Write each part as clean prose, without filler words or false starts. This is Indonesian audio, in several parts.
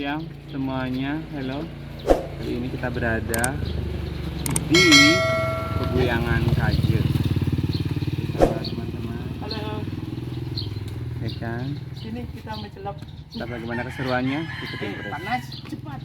siang semuanya. Halo. Kali ini kita berada di Peguyangan Kaje bersama teman-teman. Halo. Ya kan? Sini kita mencelap. Kita bagaimana keseruannya? Ikutin terus. Panas, cepat.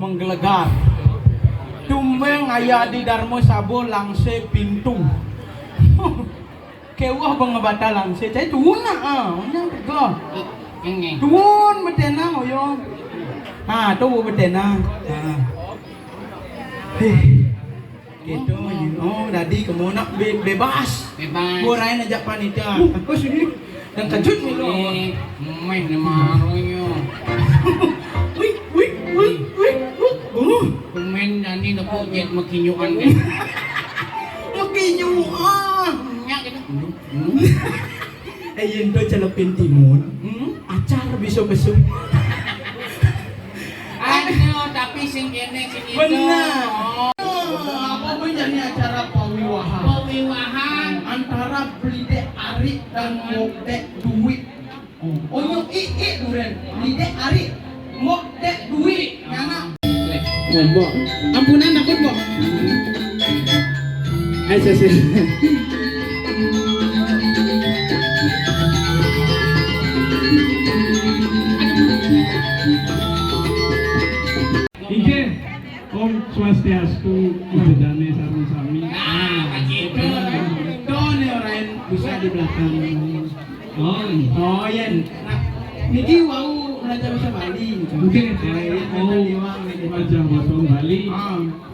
Menggelegar. Tumeng ayah di Darmo Sabo langse pintu. Kewah bangabata langse. Cai tuna unyang tego. Tuun betena ngoyo. Tu betena. Gitu. Oh, tadi kamu nak bebas. Burain aja panitia. Aku sini dan kejut milo. Meh namaroyo. Kumen nani na po jet makinyuan din. Makinyuan. Nya gitu. Ayun to Calapin Timon. Acar besok-besok. Ano tapi sing kene sing itu. Benar. Apa menjadi acara pawiwahan? Pawiwahan Antara Blide Ari dan Mokdek Duit. Oh yuk duren. Blide Ari Mokdek Duit. Ngana. Mbok, ampunan takut, Mbok. Ayo sih. Inggih, Om Swastiastu, Ijadane sami-sami. begitu. Done orang bisa di belakang. Oh, Ya. Nah, niki wau belajar bahasa Bali. mungkin wajah botong Bali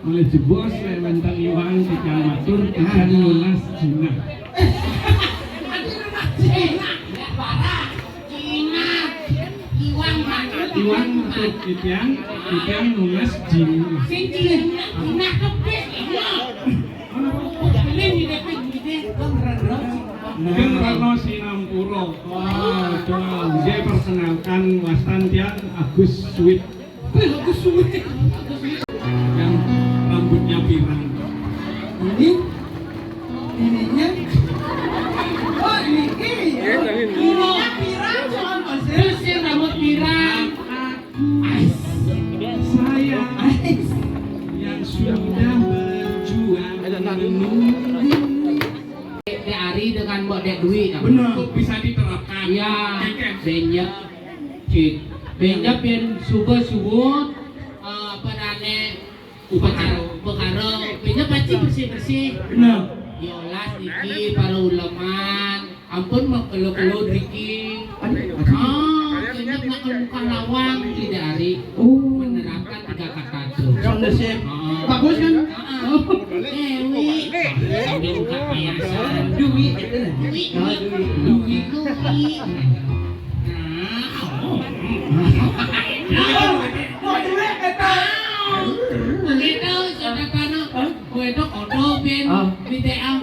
mulai jebos lewentan iwang tigang matur tigang lunas Cina. Iwang matur tigang lunas Cina. Mungkin Rano Sinampuro. Dia perkenalkan Wastantian Agus Sweet. Agus Sweet. Yang rambutnya pirang. Ininya. Oh, ini. Ininya pirang soal pasir. Terus rambut pirang. Saya yang sudah berjuang Dek Ari dengan Mbok Dek Dwi. Benar. untuk bisa diterapkan. Ya, benyap cik. Benyap yang subuh-subuh apa nane perkara benyap pasti bersih-bersih. Benar. Diolah diki para ulaman. Ampun mengkelo-kelo diki. Benyap nak muka lawang tidak Ari. Menerapkan 3 kata itu. Kondusif. Bagus kan? Dewi. Sambil buka payasan. Dwi. Dwi. Mau duit kata. Begitu sudah kana kue dok odo bin video.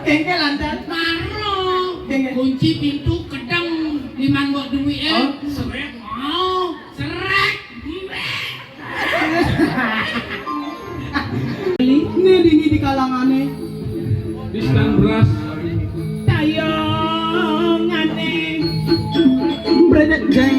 Kengke lancar. Maro kunci pintu kedang di mangkok duit serek mau serek. Ini dini di kalangannya. Distan beras. Tayangane. Bredek jeng.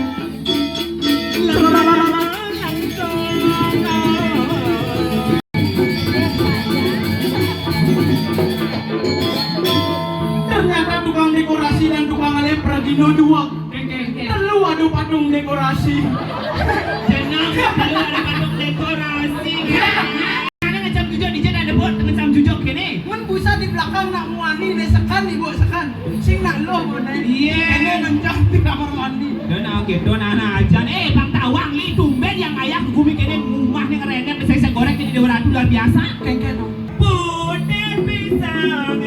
bang nak muani ni sekan ibu sekan. Sing nak lo mana? Iya. Kena nancang di kamar mandi. Dan gitu anak ajan. Bang Tawang ini tumben yang ayah gumi kene rumah nih ngerenek saya goreng jadi dewa ratu luar biasa. Kengken. Putih pisang.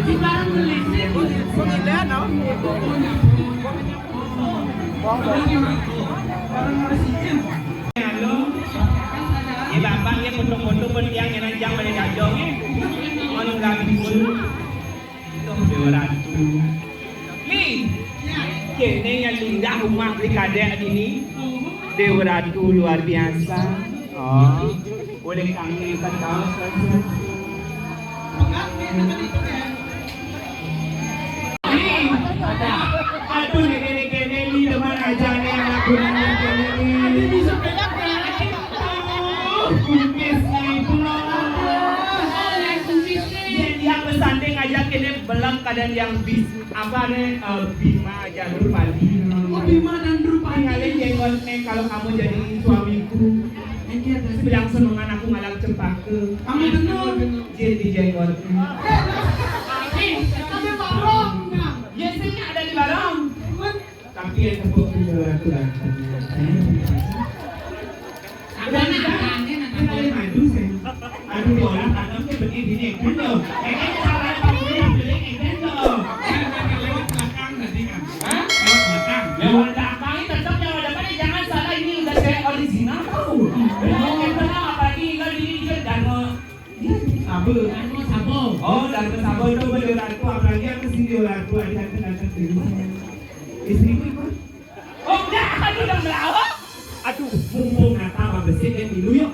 Di barang beli sih. Pengilan no. Halo. Bapak yang foto-foto bertiang yang nanjang pada gajong Orang gabi pun itu dewa ratu. Kene yang indah rumah Brigade ini dewa ratu luar biasa. Oh, boleh kami ikan kaos saja. Aduh, kene li depan aja nih yang aku nanya kene li. Bisa pegang yang bersanding aja kene belang kadang yang bis apa nih Bima aja Drupadi. Oh Bima dan Drupadi. Kalian jenggot nih kalau kamu jadi suamiku. Sedang senengan aku ngalang cempaka. Kamu benar. Jadi jenggot. Tapi barong. Ya sih ada di barong. Tapi yang tepuk itu aku lah. Aduh orang tanam tuh begini nih, bener. Kayaknya salah pakai yang beli ini loh. Lewat belakang tadi kan. Hah? Lewat belakang. Lewat belakang ini tetap lewat depan jangan salah ini udah saya original tahu. Bener apalagi kalau ini juga dan Sabu. sabo. Oh dan sabo itu bener aku apalagi aku sih di aku ada istriku itu. Oh udah kan udah melawak. Aduh mumpung kata Bang Besit dulu yuk.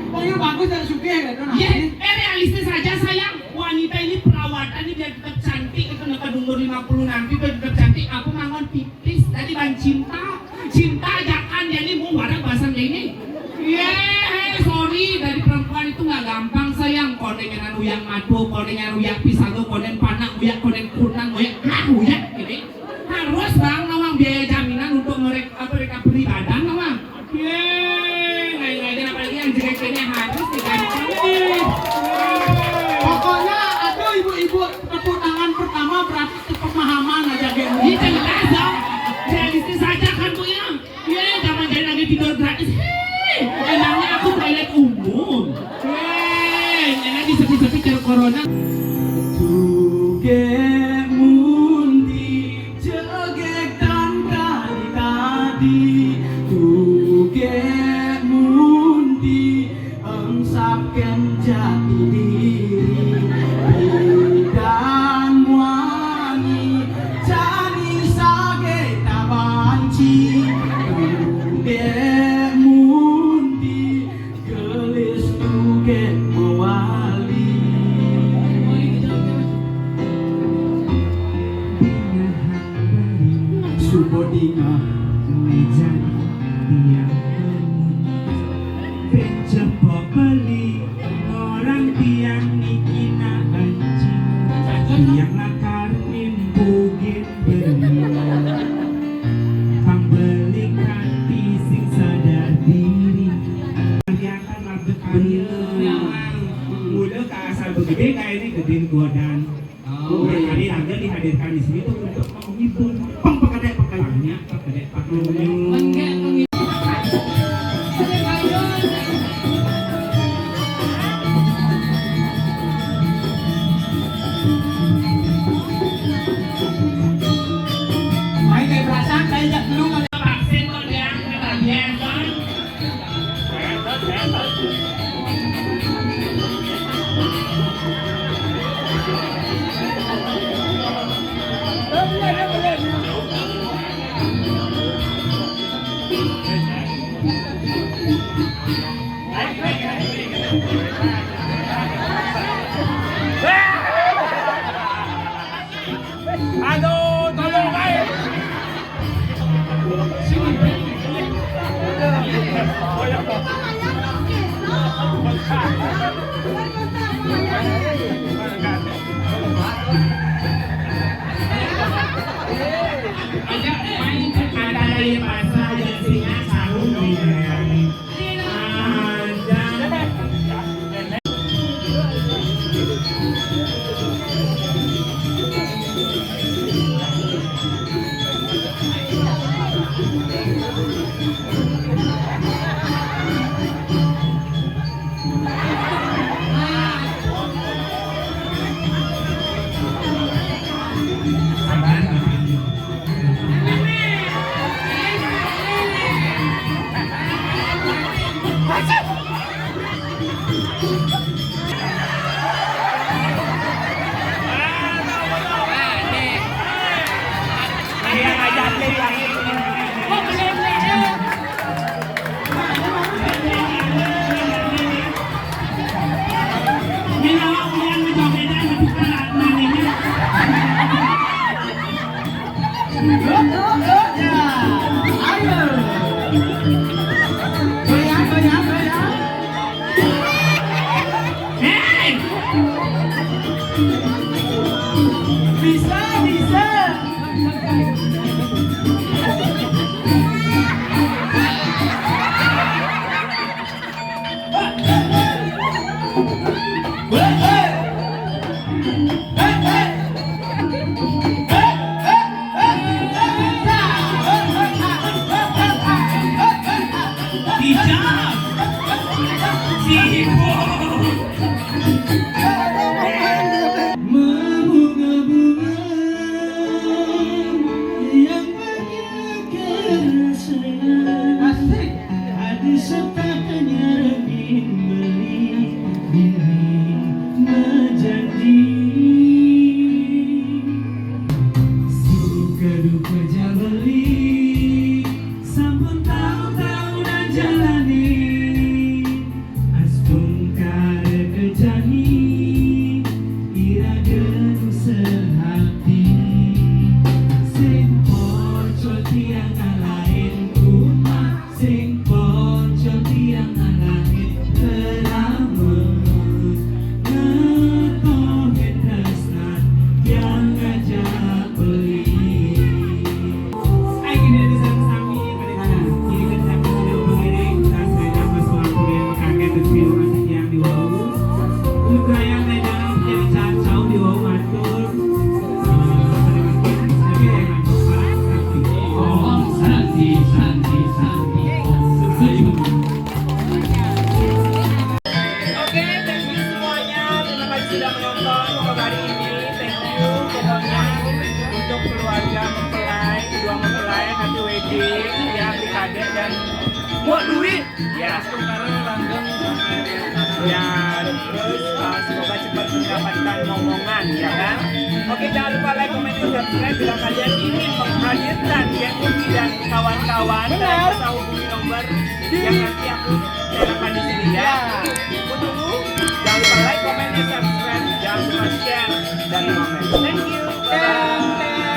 Pokoknya bagus dan suka ya kan? Realistis saja sayang. Wanita ini perawatan ini biar tetap cantik. Itu nak umur 50 nanti biar tetap cantik. Aku mangon pipis tadi ban cinta. Cinta jangan jadi mau barang bahasanya ini. Sorry dari perempuan itu nggak gampang sayang. Kondengan uyak madu, kondengan uyak pisago, konden panak, uyak konden kunang, uyak ini. Harus bang nawang biaya jaminan untuk mereka pribadi nawang. Kayaknya harus diganti. Pokoknya aduh ibu-ibu tepuk tangan pertama berarti pemahaman aja gitu. Ini jelas dong. Realistis saja kan Bu ya. Jangan jadi lagi tidur gratis. Emangnya aku toilet umum. Enak disepi-sepi cara corona. Tuge mundi jegek dan kali tadi. Tuge engsapkan jati diri bidang wangi jadi sage tabanci tuge mundi gelis tuge mewali subodinga meja tiang cepok beli orang tiang nikina banci tiang lakar nimbugin beli pembeli kanti sing sadar diri yang kan mabuk bener mudah ke asal begede kayak ini gedin godan kali aja dihadirkan di sini tuh untuk menghibur pengpekadek pekalangnya pekedek pakai Aduh, tolong guys. Ada main ada pasar yang singa sarung di Bunga-bunga yang banyak rasanya, ada setakanya rebin beli diri menjanji. Suka duka jabali, sampun tahu-tahu dan jalani. Astung kare kejani, iraga sehati. Sing poco tiang ngalahin umat, sing poco tiang ngalahin keramat. Ngetohin tresnan yang ngajak beli. Ay, gini ada sami-sami, ini kan sami sudah mengiring, dan saya dapat suatu yang kaget dan film asik yang diwawu. Luka yang dalam menjadi cacau diwawu matur. Om Santi Santi Santi Om Ayu. Oke, thank you semuanya. Terima kasih sudah menonton untuk hari ini. Thank you pokoknya untuk keluarga mempelai, kedua mempelai, hati wedding, ya, Brigade dan buat duit. Ya, ya, terus semoga cepat mendapatkan momongan, ya kan? Oke, jangan lupa like, comment, dan subscribe bila kalian ingin menghadirkan Gen Uki dan kawan-kawan. Dan bisa hubungi nomor yang nanti aku nyalakan di sini ya. Aku tunggu. Jangan lupa like, comment, dan subscribe. Jangan lupa share dan komen. Thank you. Bye.